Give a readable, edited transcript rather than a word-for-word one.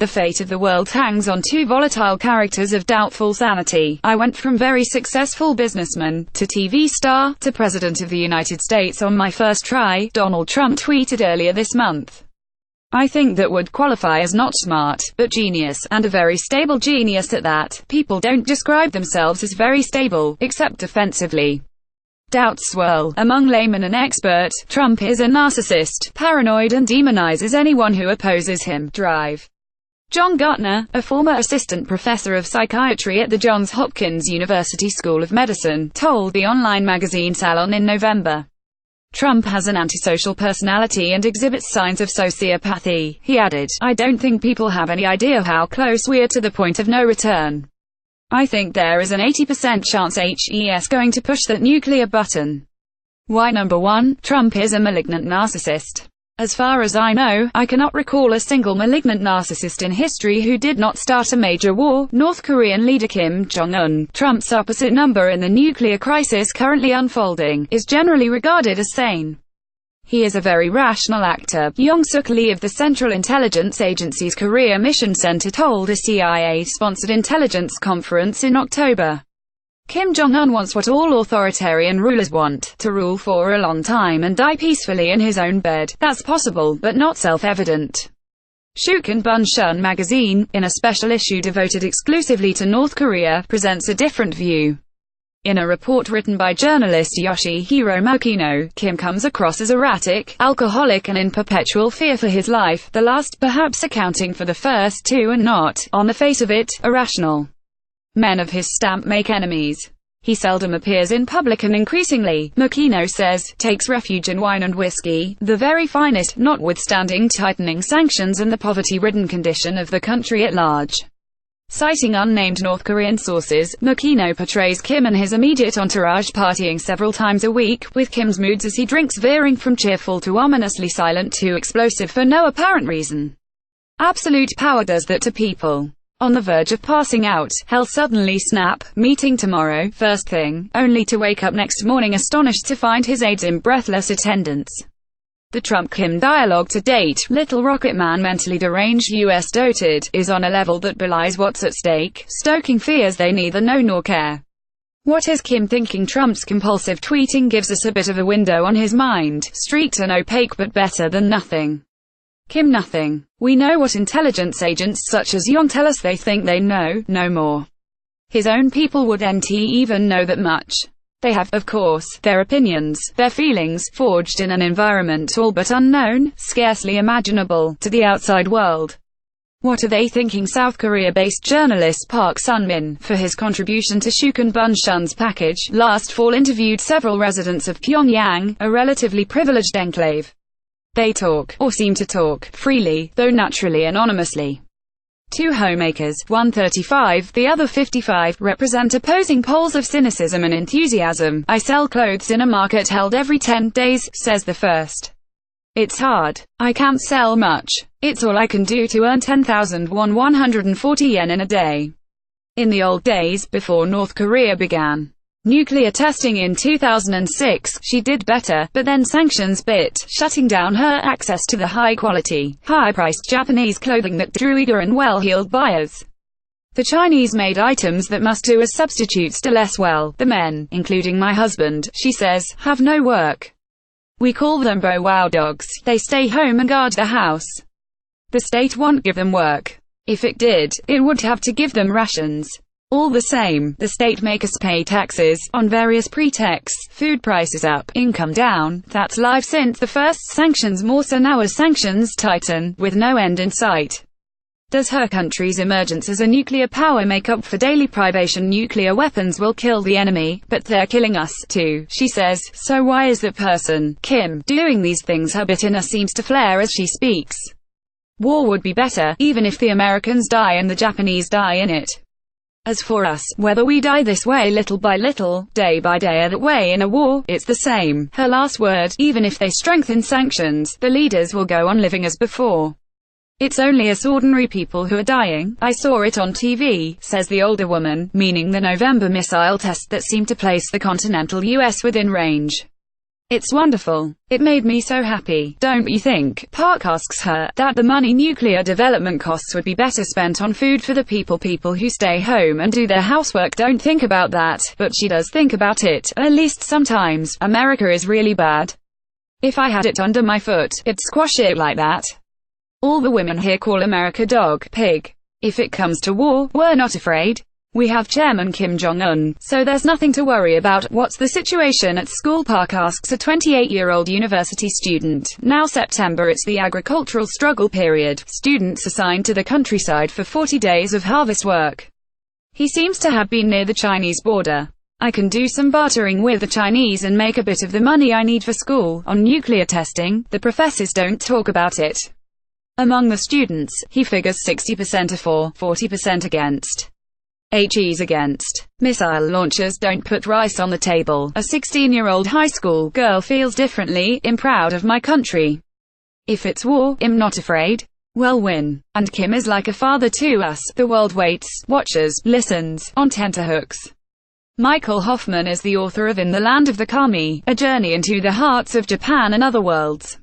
The fate of the world hangs on two volatile characters of doubtful sanity. I went from very successful businessman, to TV star, to President of the United States on my first try, Donald Trump tweeted earlier this month. I think that would qualify as not smart, but genius, and a very stable genius at that. People don't describe themselves as very stable, except defensively. Doubts swirl among laymen and experts. Trump is a narcissist, paranoid and demonizes anyone who opposes him. Drive. John Gutner, a former assistant professor of psychiatry at the Johns Hopkins University School of Medicine, told the online magazine Salon in November. Trump has an antisocial personality and exhibits signs of sociopathy. He added, I don't think people have any idea how close we're to the point of no return. I think there is an 80% chance he's going to push that nuclear button. Why? Number 1, Trump is a malignant narcissist. As far as I know, I cannot recall a single malignant narcissist in history who did not start a major war. North Korean leader Kim Jong-un, Trump's opposite number in the nuclear crisis currently unfolding, is generally regarded as sane. He is a very rational actor. Young-Suk Lee of the Central Intelligence Agency's Korea Mission Center told a CIA-sponsored intelligence conference in October. Kim Jong-un wants what all authoritarian rulers want, to rule for a long time and die peacefully in his own bed. That's possible, but not self-evident. Shukan Bunshun magazine, in a special issue devoted exclusively to North Korea, presents a different view. In a report written by journalist Yoshihiro Mokino, Kim comes across as erratic, alcoholic and in perpetual fear for his life, the last perhaps accounting for the first two and not, on the face of it, irrational. Men of his stamp make enemies. He seldom appears in public and increasingly, Mokino says, takes refuge in wine and whiskey, the very finest, notwithstanding tightening sanctions and the poverty-ridden condition of the country at large. Citing unnamed North Korean sources, Mokino portrays Kim and his immediate entourage partying several times a week, with Kim's moods as he drinks veering from cheerful to ominously silent to explosive for no apparent reason. Absolute power does that to people. On the verge of passing out, he'll suddenly snap, meeting tomorrow, first thing, only to wake up next morning astonished to find his aides in breathless attendance. The Trump-Kim dialogue to date, Little Rocket Man mentally deranged US doted, is on a level that belies what's at stake, stoking fears they neither know nor care. What is Kim thinking? Trump's compulsive tweeting gives us a bit of a window on his mind, streaked and opaque but better than nothing. Kim nothing. We know what intelligence agents such as Young tell us they think they know, no more. His own people wouldn't even know that much. They have, of course, their opinions, their feelings, forged in an environment all but unknown, scarcely imaginable, to the outside world. What are they thinking? South Korea-based journalist Park Sun-min, for his contribution to Shukan Bunshun's package, last fall interviewed several residents of Pyongyang, a relatively privileged enclave. They talk, or seem to talk, freely, though naturally anonymously. Two homemakers, one 35, the other 55, represent opposing poles of cynicism and enthusiasm. I sell clothes in a market held every 10 days, says the first. It's hard. I can't sell much. It's all I can do to earn 140 yen in a day. In the old days, before North Korea began nuclear testing in 2006, she did better, but then sanctions bit, shutting down her access to the high-quality, high-priced Japanese clothing that drew eager and well-heeled buyers. The Chinese-made items that must do as substitutes do less well. The men, including my husband, she says, have no work. We call them bow-wow dogs. They stay home and guard the house. The state won't give them work. If it did, it would have to give them rations. All the same, the state make us pay taxes, on various pretexts, food prices up, income down. That's life since the first sanctions, more so now as sanctions tighten, with no end in sight. Does her country's emergence as a nuclear power make up for daily privation? Nuclear weapons will kill the enemy, but they're killing us, too, she says. So why is that person, Kim, doing these things? Her bitterness seems to flare as she speaks. War would be better, even if the Americans die and the Japanese die in it. As for us, whether we die this way little by little, day by day or that way in a war, it's the same. Her last word, even if they strengthen sanctions, the leaders will go on living as before. It's only us ordinary people who are dying. I saw it on TV, says the older woman, meaning the November missile test that seemed to place the continental US within range. It's wonderful. It made me so happy. Don't you think? Park asks her that the money nuclear development costs would be better spent on food for the people who stay home and do their housework don't think about that, but she does think about it, at least sometimes. America is really bad. If I had it under my foot, I'd squash it like that. All the women here call America dog, pig. If it comes to war, we're not afraid. We have Chairman Kim Jong-un, so there's nothing to worry about. What's the situation at school? Park asks a 28-year-old university student. Now September, it's the agricultural struggle period. Students assigned to the countryside for 40 days of harvest work. He seems to have been near the Chinese border. I can do some bartering with the Chinese and make a bit of the money I need for school. On nuclear testing, the professors don't talk about it. Among the students, he figures 60% are for, 40% against. He's against. Missile launchers don't put rice on the table. A 16-year-old high school girl feels differently. I'm proud of my country. If it's war, I'm not afraid. We'll win. And Kim is like a father to us. The world waits, watches, listens, on tenterhooks. Michael Hoffman is the author of In the Land of the Kami, A Journey into the Hearts of Japan and Other Worlds.